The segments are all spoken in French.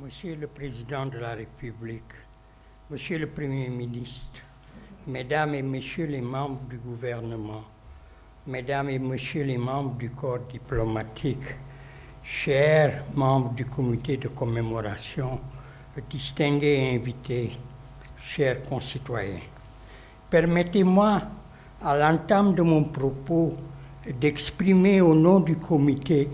Monsieur le Président de la République, Monsieur le Premier ministre, Mesdames et Messieurs les membres du gouvernement, Mesdames et Messieurs les membres du corps diplomatique, chers membres du comité de commémoration, distingués invités, chers concitoyens, permettez-moi, à l'entame de mon propos, d'exprimer au nom du comité,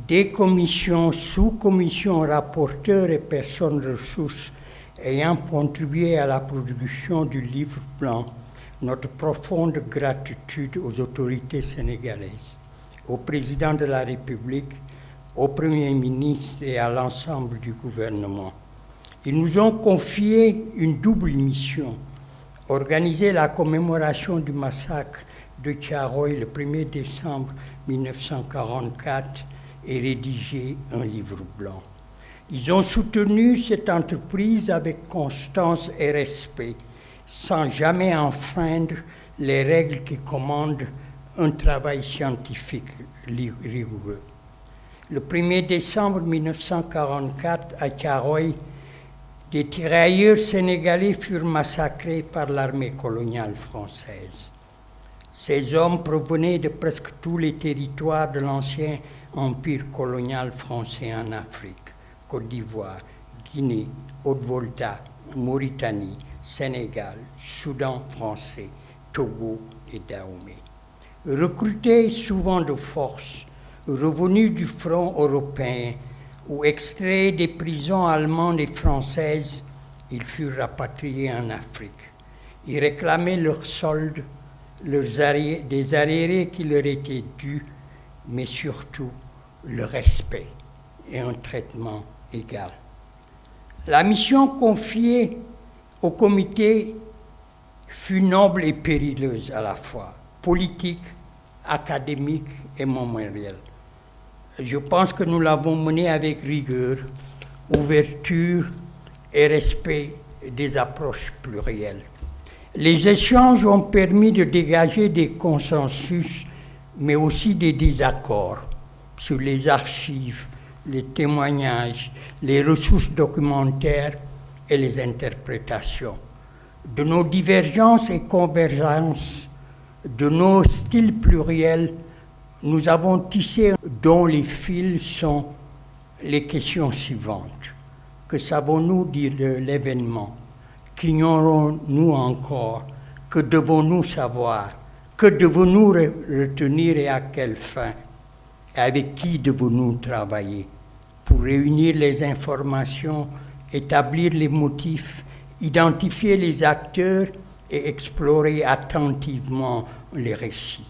des commissions, sous-commissions, rapporteurs et personnes ressources ayant contribué à la production du livre blanc, notre profonde gratitude aux autorités sénégalaises, au président de la République, au Premier ministre et à l'ensemble du gouvernement. Ils nous ont confié une double mission: organiser la commémoration du massacre de Thiaroye le 1er décembre 1944 et rédiger un livre blanc. Ils ont soutenu cette entreprise avec constance et respect, sans jamais enfreindre les règles qui commandent un travail scientifique rigoureux. Le 1er décembre 1944, à Thiaroye, des tirailleurs sénégalais furent massacrés par l'armée coloniale française. Ces hommes provenaient de presque tous les territoires de l'ancien empire colonial français en Afrique: Côte d'Ivoire, Guinée, Haute-Volta, Mauritanie, Sénégal, Soudan français, Togo et Dahomey. Recrutés souvent de force, revenus du front européen ou extraits des prisons allemandes et françaises, ils furent rapatriés en Afrique. Ils réclamaient leur solde, des arriérés qui leur étaient dus, mais surtout le respect et un traitement égal. La mission confiée au comité fut noble et périlleuse à la fois, politique, académique et mémorielle. Je pense que nous l'avons menée avec rigueur, ouverture et respect des approches plurielles. Les échanges ont permis de dégager des consensus, mais aussi des désaccords sur les archives, les témoignages, les ressources documentaires et les interprétations. De nos divergences et convergences, de nos styles pluriels, nous avons tissé dont les fils sont les questions suivantes. Que savons-nous dire de l'événement? Qu'ignorons-nous encore? Que devons-nous savoir? Que devons-nous retenir et à quelle fin? Et avec qui devons-nous travailler? Pour réunir les informations, établir les motifs, identifier les acteurs et explorer attentivement les récits.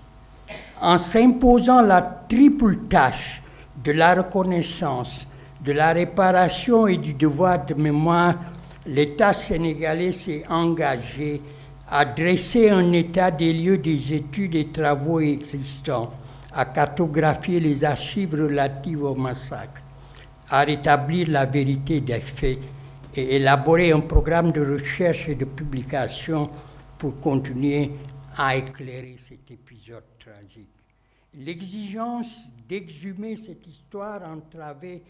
En s'imposant la triple tâche de la reconnaissance, de la réparation et du devoir de mémoire, l'État sénégalais s'est engagé à dresser un état des lieux des études et travaux existants, à cartographier les archives relatives au massacre, à rétablir la vérité des faits et élaborer un programme de recherche et de publication pour continuer à éclairer cet épisode tragique. L'exigence d'exhumer cette histoire entravée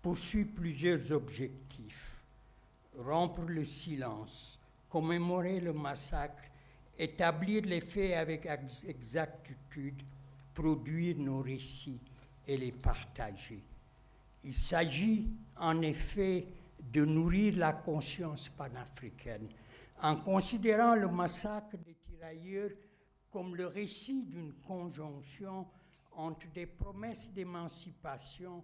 poursuit plusieurs objectifs: rompre le silence, commémorer le massacre, établir les faits avec exactitude, produire nos récits et les partager. Il s'agit en effet de nourrir la conscience panafricaine en considérant le massacre des tirailleurs comme le récit d'une conjonction entre des promesses d'émancipation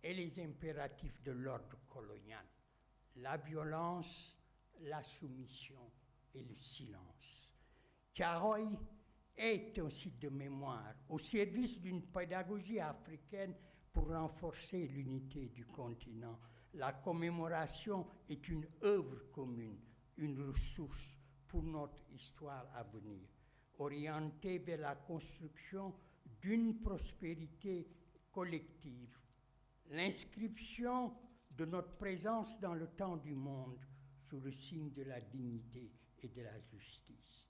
et les impératifs de l'ordre colonial: la violence, la soumission et le silence. Thiaroye est un site de mémoire au service d'une pédagogie africaine pour renforcer l'unité du continent. La commémoration est une œuvre commune, une ressource pour notre histoire à venir, orientée vers la construction d'une prospérité collective, l'inscription de notre présence dans le temps du monde sous le signe de la dignité et de la justice.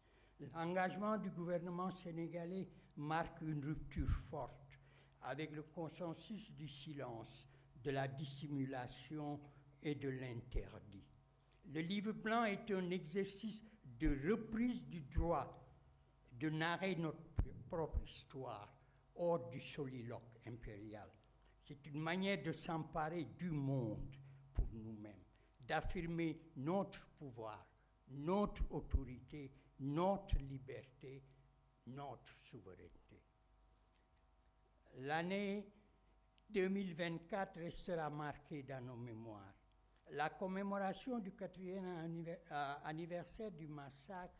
L'engagement du gouvernement sénégalais marque une rupture forte avec le consensus du silence de la dissimulation et de l'interdit. Le livre blanc est un exercice de reprise du droit de narrer notre propre histoire hors du soliloque impérial. C'est une manière de s'emparer du monde pour nous-mêmes, d'affirmer notre pouvoir, notre autorité, notre liberté, notre souveraineté. L'année 2024 restera marquée dans nos mémoires. La commémoration du 4e anniversaire du massacre,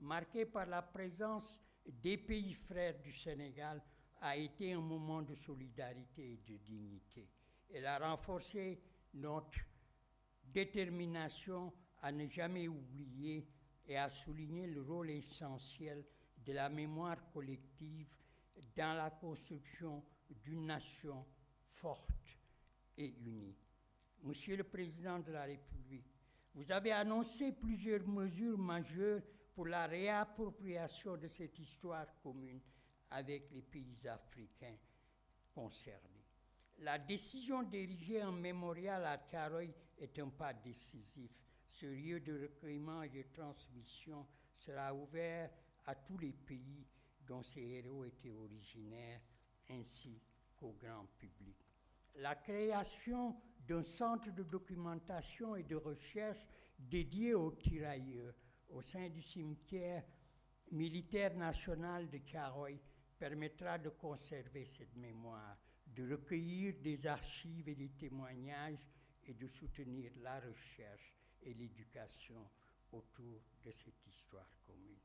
marquée par la présence des pays frères du Sénégal, a été un moment de solidarité et de dignité. Elle a renforcé notre détermination à ne jamais oublier et à souligner le rôle essentiel de la mémoire collective dans la construction d'une nation forte et unie. Monsieur le Président de la République, vous avez annoncé plusieurs mesures majeures pour la réappropriation de cette histoire commune avec les pays africains concernés. La décision d'ériger un mémorial à Thiaroye est un pas décisif. Ce lieu de recueillement et de transmission sera ouvert à tous les pays dont ces héros étaient originaires, ainsi qu'au grand public. La création d'un centre de documentation et de recherche dédié aux tirailleurs au sein du cimetière militaire national de Thiaroye permettra de conserver cette mémoire, de recueillir des archives et des témoignages et de soutenir la recherche et l'éducation autour de cette histoire commune.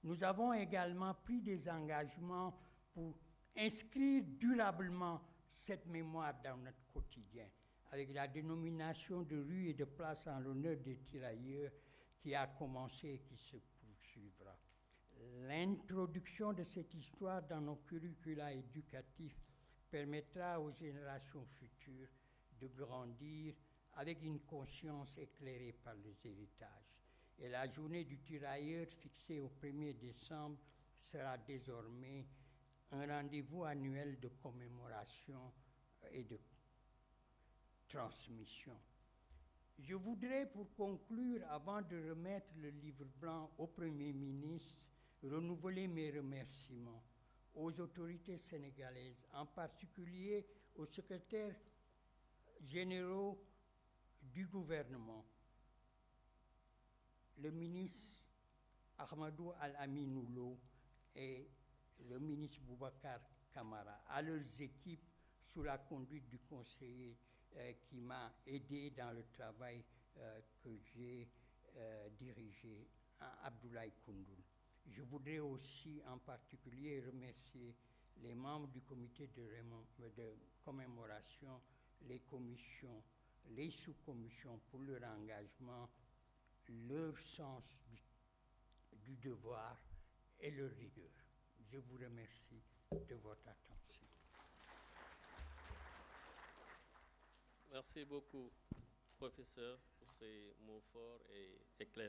Nous avons également pris des engagements pour inscrire durablement cette mémoire dans notre quotidien, avec la dénomination de rues et de places en l'honneur des tirailleurs qui a commencé et qui se poursuivra. L'introduction de cette histoire dans nos curricula éducatifs permettra aux générations futures de grandir avec une conscience éclairée par les héritages. Et la journée du tirailleur fixée au 1er décembre sera désormais un rendez-vous annuel de commémoration et de transmission. Je voudrais, pour conclure, avant de remettre le livre blanc au Premier ministre, renouveler mes remerciements aux autorités sénégalaises, en particulier aux secrétaires généraux du gouvernement, le ministre Ahmadou Al-Aminou Lo et le ministre Boubacar Camara, à leurs équipes sous la conduite du conseiller qui m'a aidé dans le travail que j'ai dirigé, Abdoulaye Koundoul. Je voudrais aussi en particulier remercier les membres du comité de commémoration, les commissions, les sous-commissions pour leur engagement, leur sens du devoir et leur rigueur. Je vous remercie de votre attention. Merci beaucoup, professeur, pour ces mots forts et éclairants.